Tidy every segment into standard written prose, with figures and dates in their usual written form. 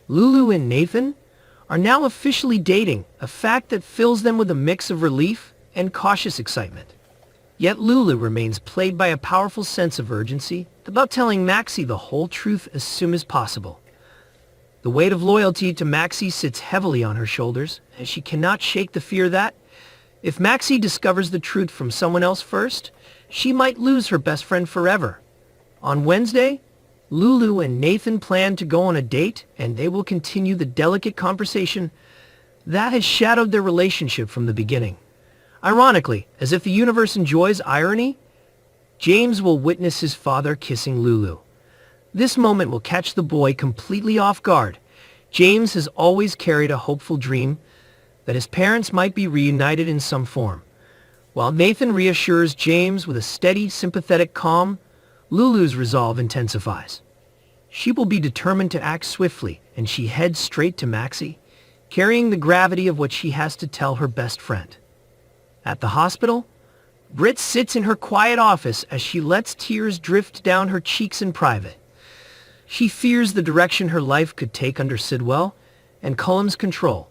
Lulu and Nathan are now officially dating, a fact that fills them with a mix of relief and cautious excitement. Yet Lulu remains plagued by a powerful sense of urgency about telling Maxie the whole truth as soon as possible. The weight of loyalty to Maxie sits heavily on her shoulders, as she cannot shake the fear that, if Maxie discovers the truth from someone else first, she might lose her best friend forever. On Wednesday, Lulu and Nathan plan to go on a date, and they will continue the delicate conversation that has shadowed their relationship from the beginning. Ironically, as if the universe enjoys irony, James will witness his father kissing Lulu. This moment will catch the boy completely off guard. James has always carried a hopeful dream that his parents might be reunited in some form. While Nathan reassures James with a steady, sympathetic calm, Lulu's resolve intensifies. She will be determined to act swiftly, and she heads straight to Maxie, carrying the gravity of what she has to tell her best friend. At the hospital, Britt sits in her quiet office as she lets tears drift down her cheeks in private. She fears the direction her life could take under Sidwell and Cullum's control.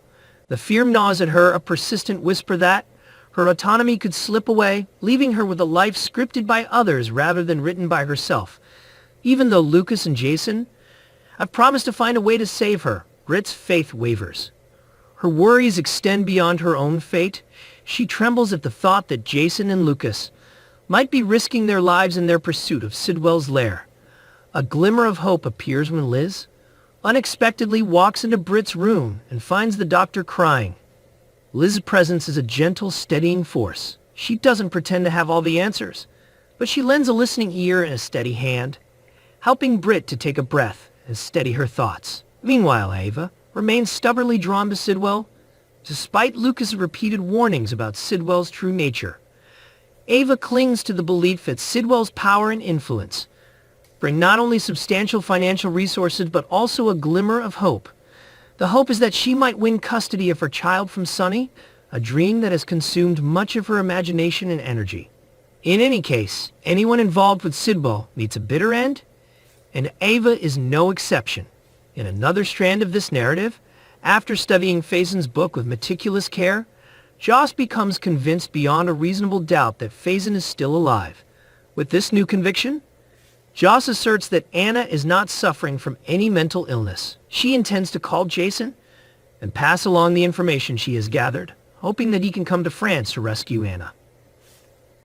The fear gnaws at her, a persistent whisper that her autonomy could slip away, leaving her with a life scripted by others rather than written by herself. Even though Lucas and Jason have promised to find a way to save her, Britt's faith wavers. Her worries extend beyond her own fate. She trembles at the thought that Jason and Lucas might be risking their lives in their pursuit of Sidwell's lair. A glimmer of hope appears when Liz unexpectedly walks into Britt's room and finds the doctor crying. Liz's presence is a gentle, steadying force. She doesn't pretend to have all the answers, but she lends a listening ear and a steady hand, helping Britt to take a breath and steady her thoughts. Meanwhile, Ava remains stubbornly drawn to Sidwell, despite Lucas' repeated warnings about Sidwell's true nature. Ava clings to the belief that Sidwell's power and influence bring not only substantial financial resources but also a glimmer of hope. The hope is that she might win custody of her child from Sonny, a dream that has consumed much of her imagination and energy. In any case, anyone involved with Sidwell meets a bitter end, and Ava is no exception. In another strand of this narrative, after studying Faison's book with meticulous care, Joss becomes convinced beyond a reasonable doubt that Faison is still alive. With this new conviction, Joss asserts that Anna is not suffering from any mental illness. She intends to call Jason and pass along the information she has gathered, hoping that he can come to France to rescue Anna.